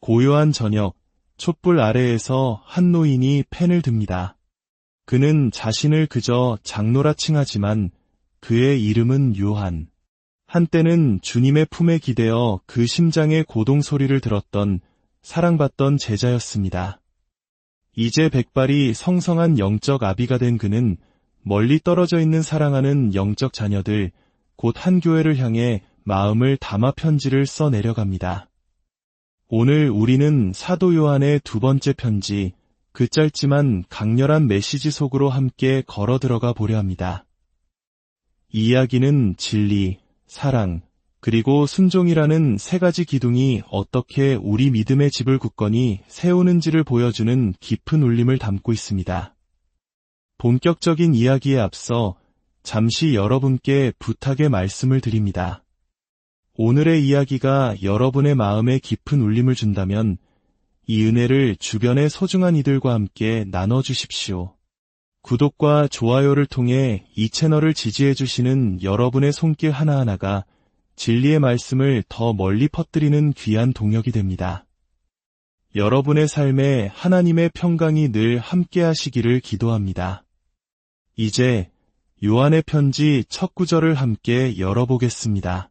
고요한 저녁, 촛불 아래에서 한 노인이 펜을 듭니다. 그는 자신을 그저 장로라 칭하지만 그의 이름은 요한. 한때는 주님의 품에 기대어 그 심장의 고동 소리를 들었던 사랑받던 제자였습니다. 이제 백발이 성성한 영적 아비가 된 그는 멀리 떨어져 있는 사랑하는 영적 자녀들, 곧 한 교회를 향해 마음을 담아 편지를 써 내려갑니다. 오늘 우리는 사도 요한의 두 번째 편지, 그 짧지만 강렬한 메시지 속으로 함께 걸어 들어가 보려 합니다. 이 이야기는 진리, 사랑, 그리고 순종이라는 세 가지 기둥이 어떻게 우리 믿음의 집을 굳건히 세우는지를 보여주는 깊은 울림을 담고 있습니다. 본격적인 이야기에 앞서 잠시 여러분께 부탁의 말씀을 드립니다. 오늘의 이야기가 여러분의 마음에 깊은 울림을 준다면 이 은혜를 주변의 소중한 이들과 함께 나눠주십시오. 구독과 좋아요를 통해 이 채널을 지지해주시는 여러분의 손길 하나하나가 진리의 말씀을 더 멀리 퍼뜨리는 귀한 동역이 됩니다. 여러분의 삶에 하나님의 평강이 늘 함께 하시기를 기도합니다. 이제 요한의 편지 첫 구절을 함께 열어보겠습니다.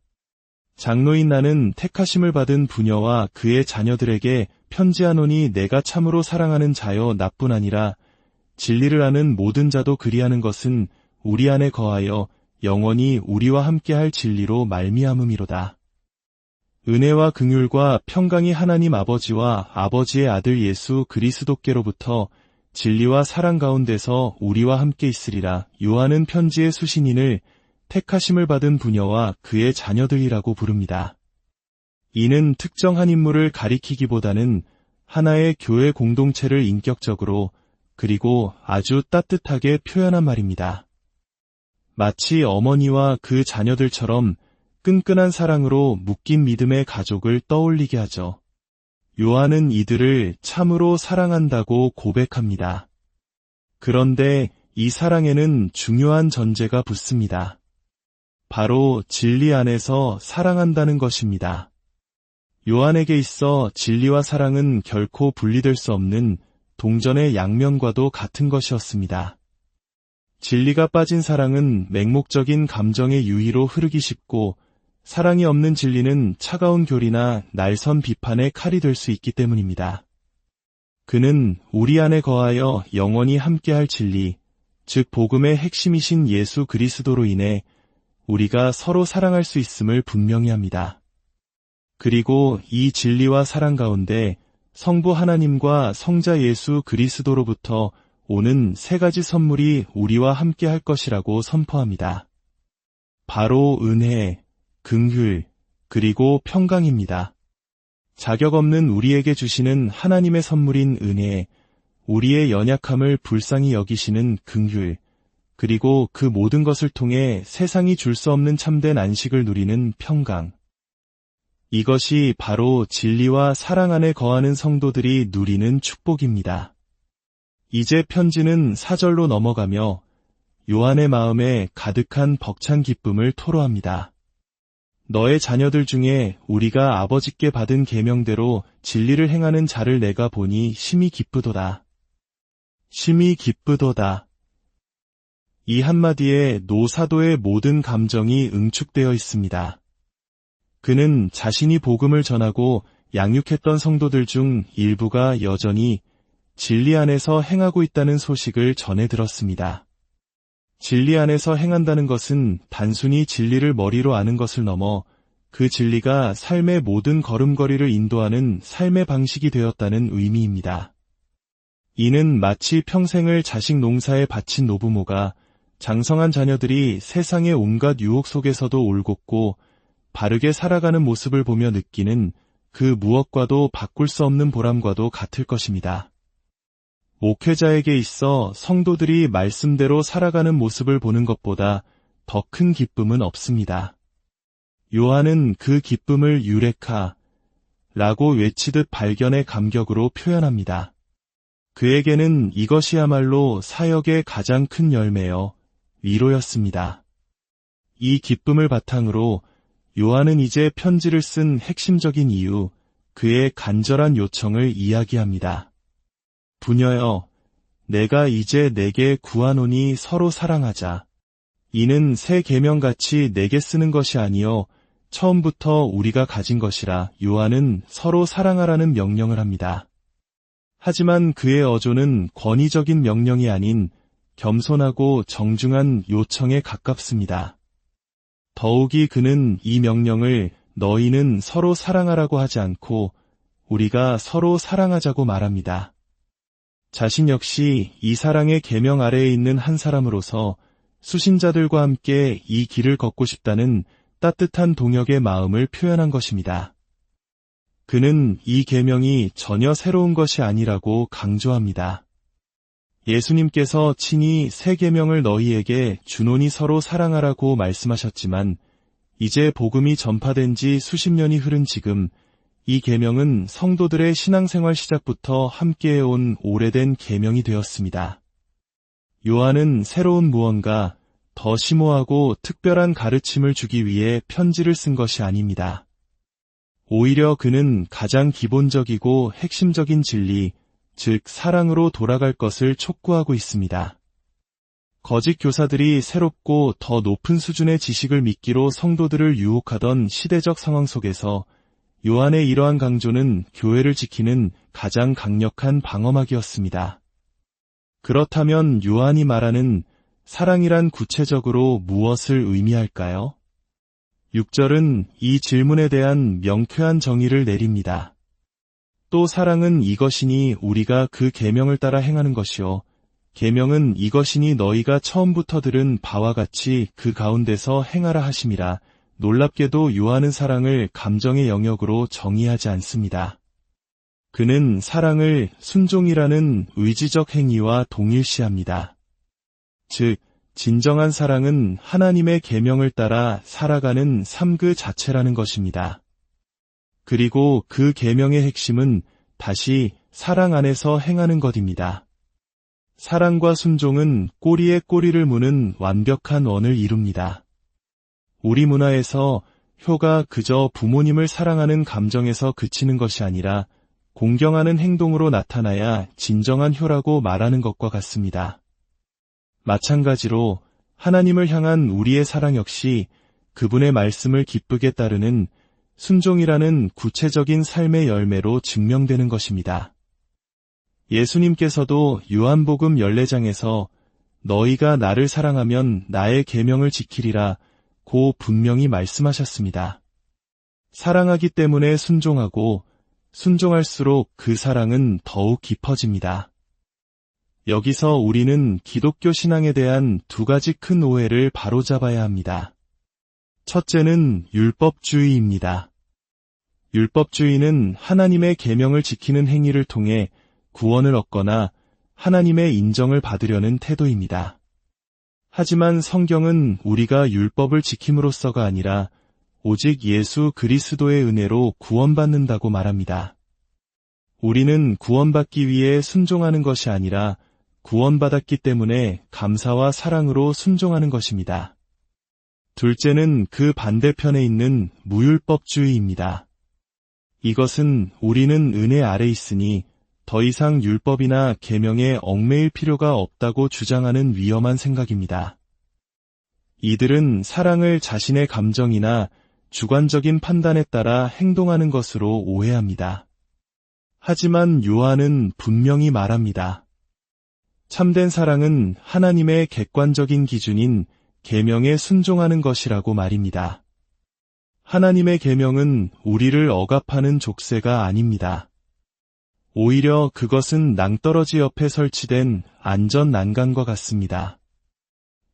장로인 나는 택하심을 받은 부녀와 그의 자녀들에게 편지하노니 내가 참으로 사랑하는 자여 나뿐 아니라 진리를 아는 모든 자도 그리하는 것은 우리 안에 거하여 영원히 우리와 함께할 진리로 말미암음이로다. 은혜와 긍휼과 평강이 하나님 아버지와 아버지의 아들 예수 그리스도께로부터 진리와 사랑 가운데서 우리와 함께 있으리라. 요한은 편지의 수신인을 택하심을 받은 부녀와 그의 자녀들이라고 부릅니다. 이는 특정한 인물을 가리키기보다는 하나의 교회 공동체를 인격적으로 그리고 아주 따뜻하게 표현한 말입니다. 마치 어머니와 그 자녀들처럼 끈끈한 사랑으로 묶인 믿음의 가족을 떠올리게 하죠. 요한은 이들을 참으로 사랑한다고 고백합니다. 그런데 이 사랑에는 중요한 전제가 붙습니다. 바로 진리 안에서 사랑한다는 것입니다. 요한에게 있어 진리와 사랑은 결코 분리될 수 없는 동전의 양면과도 같은 것이었습니다. 진리가 빠진 사랑은 맹목적인 감정의 유희로 흐르기 쉽고 사랑이 없는 진리는 차가운 교리나 날선 비판의 칼이 될 수 있기 때문입니다. 그는 우리 안에 거하여 영원히 함께할 진리, 즉 복음의 핵심이신 예수 그리스도로 인해 우리가 서로 사랑할 수 있음을 분명히 합니다. 그리고 이 진리와 사랑 가운데 성부 하나님과 성자 예수 그리스도로부터 오는 세 가지 선물이 우리와 함께 할 것이라고 선포합니다. 바로 은혜, 긍휼, 그리고 평강입니다. 자격 없는 우리에게 주시는 하나님의 선물인 은혜, 우리의 연약함을 불쌍히 여기시는 긍휼, 그리고 그 모든 것을 통해 세상이 줄 수 없는 참된 안식을 누리는 평강. 이것이 바로 진리와 사랑 안에 거하는 성도들이 누리는 축복입니다. 이제 편지는 4절로 넘어가며 요한의 마음에 가득한 벅찬 기쁨을 토로합니다. 너의 자녀들 중에 우리가 아버지께 받은 계명대로 진리를 행하는 자를 내가 보니 심히 기쁘도다. 심히 기쁘도다. 이 한마디에 노사도의 모든 감정이 응축되어 있습니다. 그는 자신이 복음을 전하고 양육했던 성도들 중 일부가 여전히 진리 안에서 행하고 있다는 소식을 전해 들었습니다. 진리 안에서 행한다는 것은 단순히 진리를 머리로 아는 것을 넘어 그 진리가 삶의 모든 걸음걸이를 인도하는 삶의 방식이 되었다는 의미입니다. 이는 마치 평생을 자식 농사에 바친 노부모가 장성한 자녀들이 세상의 온갖 유혹 속에서도 올곧고 바르게 살아가는 모습을 보며 느끼는 그 무엇과도 바꿀 수 없는 보람과도 같을 것입니다. 목회자에게 있어 성도들이 말씀대로 살아가는 모습을 보는 것보다 더 큰 기쁨은 없습니다. 요한은 그 기쁨을 유레카 라고 외치듯 발견의 감격으로 표현합니다. 그에게는 이것이야말로 사역의 가장 큰 열매여 위로였습니다. 이 기쁨을 바탕으로 요한은 이제 편지를 쓴 핵심적인 이유, 그의 간절한 요청을 이야기합니다. 부녀여, 내가 이제 내게 구하노니 서로 사랑하자. 이는 새 계명같이 내게 쓰는 것이 아니요 처음부터 우리가 가진 것이라. 요한은 서로 사랑하라는 명령을 합니다. 하지만 그의 어조는 권위적인 명령이 아닌 겸손하고 정중한 요청에 가깝습니다. 더욱이 그는 이 명령을 너희는 서로 사랑하라고 하지 않고 우리가 서로 사랑하자고 말합니다. 자신 역시 이 사랑의 계명 아래에 있는 한 사람으로서 수신자들과 함께 이 길을 걷고 싶다는 따뜻한 동역의 마음을 표현한 것입니다. 그는 이 계명이 전혀 새로운 것이 아니라고 강조합니다. 예수님께서 친히 새 계명을 너희에게 주노니 서로 사랑하라고 말씀하셨지만 이제 복음이 전파된 지 수십 년이 흐른 지금 이 계명은 성도들의 신앙생활 시작부터 함께해온 오래된 계명이 되었습니다. 요한은 새로운 무언가 더 심오하고 특별한 가르침을 주기 위해 편지를 쓴 것이 아닙니다. 오히려 그는 가장 기본적이고 핵심적인 진리, 즉 사랑으로 돌아갈 것을 촉구하고 있습니다. 거짓 교사들이 새롭고 더 높은 수준의 지식을 믿기로 성도들을 유혹하던 시대적 상황 속에서 요한의 이러한 강조는 교회를 지키는 가장 강력한 방어막이었습니다. 그렇다면 요한이 말하는 사랑이란 구체적으로 무엇을 의미할까요? 6절은 이 질문에 대한 명쾌한 정의를 내립니다. 또 사랑은 이것이니 우리가 그 계명을 따라 행하는 것이요 계명은 이것이니 너희가 처음부터 들은 바와 같이 그 가운데서 행하라 하심이라. 놀랍게도 요한은 사랑을 감정의 영역으로 정의하지 않습니다. 그는 사랑을 순종이라는 의지적 행위와 동일시합니다. 즉, 진정한 사랑은 하나님의 계명을 따라 살아가는 삶 그 자체라는 것입니다. 그리고 그 계명의 핵심은 다시 사랑 안에서 행하는 것입니다. 사랑과 순종은 꼬리에 꼬리를 무는 완벽한 원을 이룹니다. 우리 문화에서 효가 그저 부모님을 사랑하는 감정에서 그치는 것이 아니라 공경하는 행동으로 나타나야 진정한 효라고 말하는 것과 같습니다. 마찬가지로 하나님을 향한 우리의 사랑 역시 그분의 말씀을 기쁘게 따르는 순종이라는 구체적인 삶의 열매로 증명되는 것입니다. 예수님께서도 요한복음 14장에서 너희가 나를 사랑하면 나의 계명을 지키리라 고 분명히 말씀하셨습니다. 사랑하기 때문에 순종하고 순종할수록 그 사랑은 더욱 깊어집니다. 여기서 우리는 기독교 신앙에 대한 두 가지 큰 오해를 바로잡아야 합니다. 첫째는 율법주의입니다. 율법주의는 하나님의 계명을 지키는 행위를 통해 구원을 얻거나 하나님의 인정을 받으려는 태도입니다. 하지만 성경은 우리가 율법을 지킴으로써가 아니라 오직 예수 그리스도의 은혜로 구원받는다고 말합니다. 우리는 구원받기 위해 순종하는 것이 아니라 구원받았기 때문에 감사와 사랑으로 순종하는 것입니다. 둘째는 그 반대편에 있는 무율법주의입니다. 이것은 우리는 은혜 아래 있으니 더 이상 율법이나 계명에 얽매일 필요가 없다고 주장하는 위험한 생각입니다. 이들은 사랑을 자신의 감정이나 주관적인 판단에 따라 행동하는 것으로 오해합니다. 하지만 요한은 분명히 말합니다. 참된 사랑은 하나님의 객관적인 기준인 계명에 순종하는 것이라고 말입니다. 하나님의 계명은 우리를 억압하는 족쇄가 아닙니다. 오히려 그것은 낭떠러지 옆에 설치된 안전 난간과 같습니다.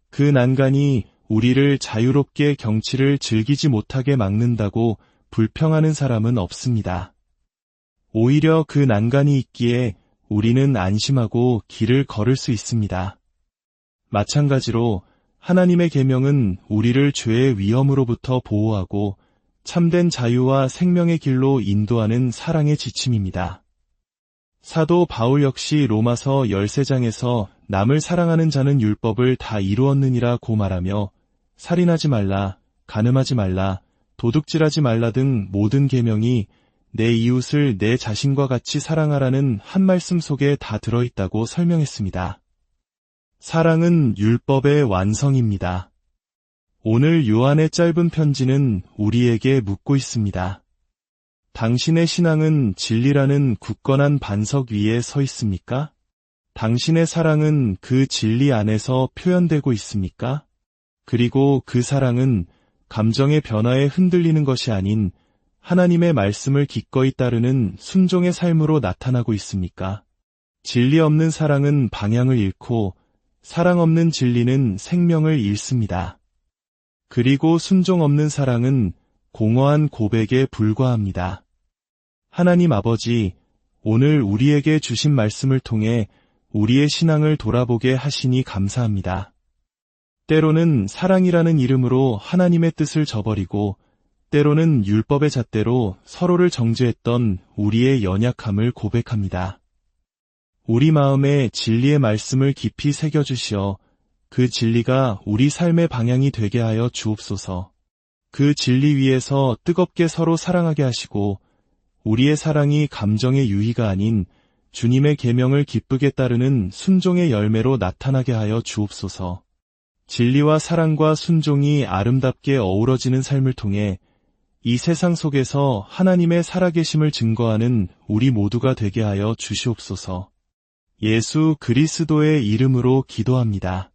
그 난간이 우리를 자유롭게 경치를 즐기지 못하게 막는다고 불평하는 사람은 없습니다. 오히려 그 난간이 있기에 우리는 안심하고 길을 걸을 수 있습니다. 마찬가지로 하나님의 계명은 우리를 죄의 위험으로부터 보호하고 참된 자유와 생명의 길로 인도하는 사랑의 지침입니다. 사도 바울 역시 로마서 13장에서 남을 사랑하는 자는 율법을 다 이루었느니라고 말하며 살인하지 말라, 간음하지 말라, 도둑질하지 말라 등 모든 계명이 내 이웃을 내 자신과 같이 사랑하라는 한 말씀 속에 다 들어있다고 설명했습니다. 사랑은 율법의 완성입니다. 오늘 요한의 짧은 편지는 우리에게 묻고 있습니다. 당신의 신앙은 진리라는 굳건한 반석 위에 서 있습니까? 당신의 사랑은 그 진리 안에서 표현되고 있습니까? 그리고 그 사랑은 감정의 변화에 흔들리는 것이 아닌 하나님의 말씀을 기꺼이 따르는 순종의 삶으로 나타나고 있습니까? 진리 없는 사랑은 방향을 잃고 사랑 없는 진리는 생명을 잃습니다. 그리고 순종 없는 사랑은 공허한 고백에 불과합니다. 하나님 아버지, 오늘 우리에게 주신 말씀을 통해 우리의 신앙을 돌아보게 하시니 감사합니다. 때로는 사랑이라는 이름으로 하나님의 뜻을 저버리고 때로는 율법의 잣대로 서로를 정죄했던 우리의 연약함을 고백합니다. 우리 마음에 진리의 말씀을 깊이 새겨주시어 그 진리가 우리 삶의 방향이 되게 하여 주옵소서. 그 진리 위에서 뜨겁게 서로 사랑하게 하시고 우리의 사랑이 감정의 유희가 아닌 주님의 계명을 기쁘게 따르는 순종의 열매로 나타나게 하여 주옵소서. 진리와 사랑과 순종이 아름답게 어우러지는 삶을 통해 이 세상 속에서 하나님의 살아계심을 증거하는 우리 모두가 되게 하여 주시옵소서. 예수 그리스도의 이름으로 기도합니다.